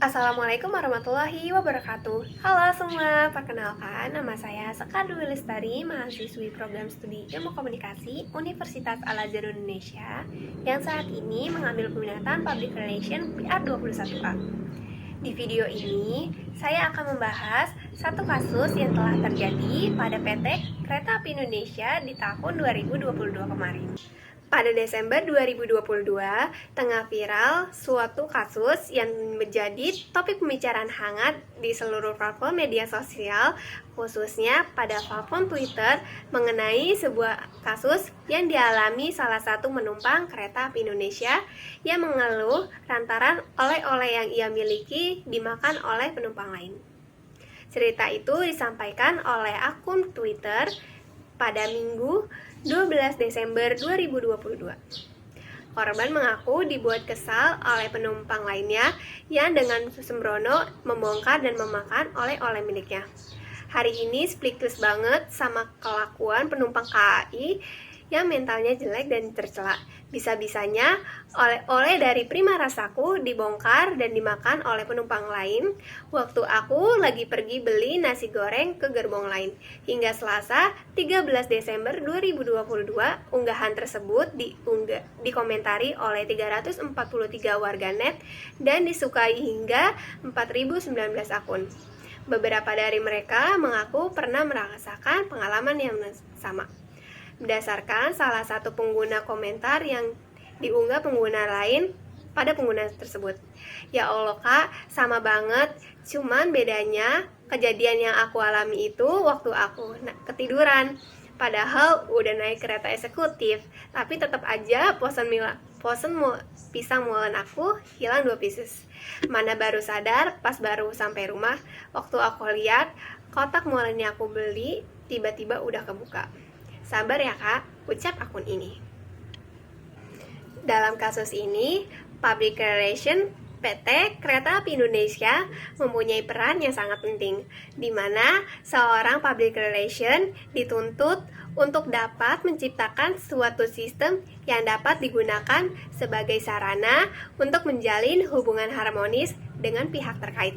Assalamualaikum warahmatullahi wabarakatuh. Halo semua, perkenalkan nama saya Sekar Dwi Lestari, mahasiswi program studi Ilmu Komunikasi Universitas Al-Azhar Indonesia yang saat ini mengambil peminatan Public Relation PR 21A. Di video ini, saya akan membahas satu kasus yang telah terjadi pada PT Kereta Api Indonesia di tahun 2022 kemarin. Pada Desember 2022, tengah viral suatu kasus yang menjadi topik pembicaraan hangat di seluruh platform media sosial, khususnya pada platform Twitter, mengenai sebuah kasus yang dialami salah satu penumpang kereta api Indonesia yang mengeluh lantaran oleh-oleh yang ia miliki dimakan oleh penumpang lain. Cerita itu disampaikan oleh akun Twitter pada Minggu 12 Desember 2022. Korban mengaku dibuat kesal oleh penumpang lainnya yang dengan sembrono membongkar dan memakan oleh-oleh miliknya. Hari ini speechless banget sama kelakuan penumpang KAI yang mentalnya jelek dan tercela. Bisa-bisanya oleh-oleh dari Prima Rasaku dibongkar dan dimakan oleh penumpang lain waktu aku lagi pergi beli nasi goreng ke gerbong lain. Hingga Selasa 13 Desember 2022, unggahan tersebut dikomentari oleh 343 warganet dan disukai hingga 4019 akun. Beberapa dari mereka mengaku pernah merasakan pengalaman yang sama. Berdasarkan salah satu pengguna komentar yang diunggah pengguna lain pada pengguna tersebut. Ya Allah kak, sama banget, cuman bedanya kejadian yang aku alami itu waktu aku ketiduran. Padahal udah naik kereta eksekutif, tapi tetap aja pisang molen aku hilang 2 pieces. Mana baru sadar pas baru sampai rumah, waktu aku lihat kotak molen yang aku beli tiba-tiba udah kebuka. Sabar ya kak, ucap akun ini. Dalam kasus ini, Public Relation PT Kereta Api Indonesia mempunyai peran yang sangat penting, di mana seorang Public Relation dituntut untuk dapat menciptakan suatu sistem yang dapat digunakan sebagai sarana untuk menjalin hubungan harmonis dengan pihak terkait.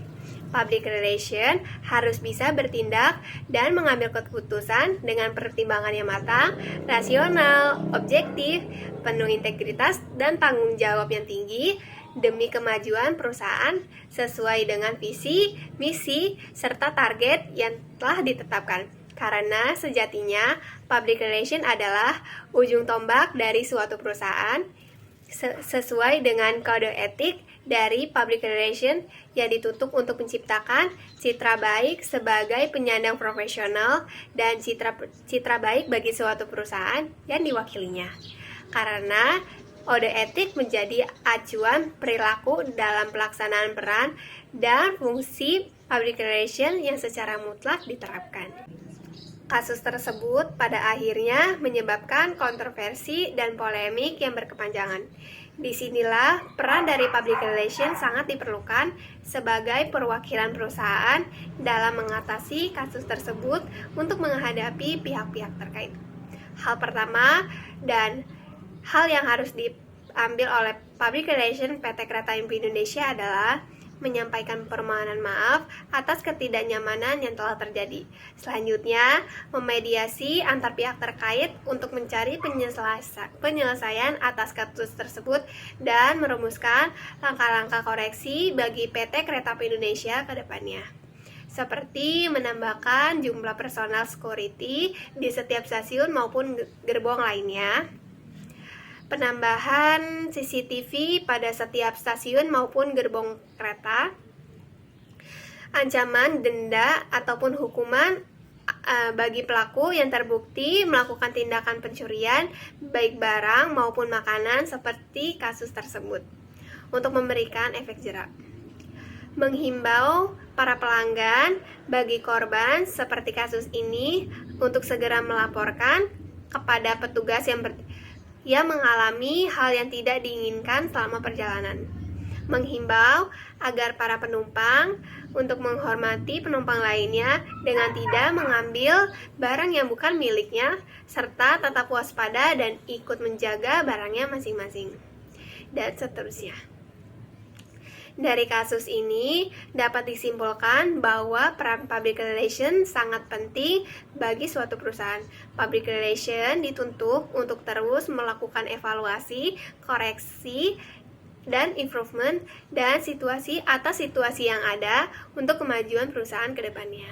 Public Relation harus bisa bertindak dan mengambil keputusan dengan pertimbangan yang matang, rasional, objektif, penuh integritas, dan tanggung jawab yang tinggi demi kemajuan perusahaan sesuai dengan visi, misi, serta target yang telah ditetapkan. Karena sejatinya Public Relation adalah ujung tombak dari suatu perusahaan sesuai dengan kode etik dari Public Relation yang dituntut untuk menciptakan citra baik sebagai penyandang profesional dan citra baik bagi suatu perusahaan yang diwakilinya. Karena kode etik menjadi acuan perilaku dalam pelaksanaan peran dan fungsi Public Relation yang secara mutlak diterapkan. Kasus tersebut pada akhirnya menyebabkan kontroversi dan polemik yang berkepanjangan. Disinilah peran dari Public Relation sangat diperlukan sebagai perwakilan perusahaan dalam mengatasi kasus tersebut untuk menghadapi pihak-pihak terkait. Hal pertama dan hal yang harus diambil oleh Public Relation PT Kereta Api Indonesia adalah menyampaikan permohonan maaf atas ketidaknyamanan yang telah terjadi. Selanjutnya, memediasi antar pihak terkait untuk mencari penyelesaian atas kasus tersebut dan merumuskan langkah-langkah koreksi bagi PT Kereta Api Indonesia ke depannya. Seperti menambahkan jumlah personal security di setiap stasiun maupun gerbong lainnya, penambahan CCTV pada setiap stasiun maupun gerbong kereta, ancaman denda ataupun hukuman bagi pelaku yang terbukti melakukan tindakan pencurian baik barang maupun makanan seperti kasus tersebut untuk memberikan efek jerak. Menghimbau para pelanggan bagi korban seperti kasus ini untuk segera melaporkan kepada petugas yang mengalami hal yang tidak diinginkan selama perjalanan. Menghimbau agar para penumpang untuk menghormati penumpang lainnya dengan tidak mengambil barang yang bukan miliknya, serta tetap waspada dan ikut menjaga barangnya masing-masing, dan seterusnya. Dari kasus ini dapat disimpulkan bahwa peran public relation sangat penting bagi suatu perusahaan. Public relation dituntut untuk terus melakukan evaluasi, koreksi, dan improvement dan situasi atas situasi yang ada untuk kemajuan perusahaan ke depannya.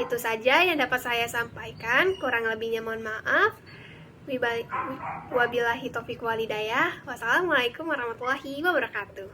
Itu saja yang dapat saya sampaikan, kurang lebihnya mohon maaf. Wabillahi taufiq walhidayah. Wassalamualaikum warahmatullahi wabarakatuh.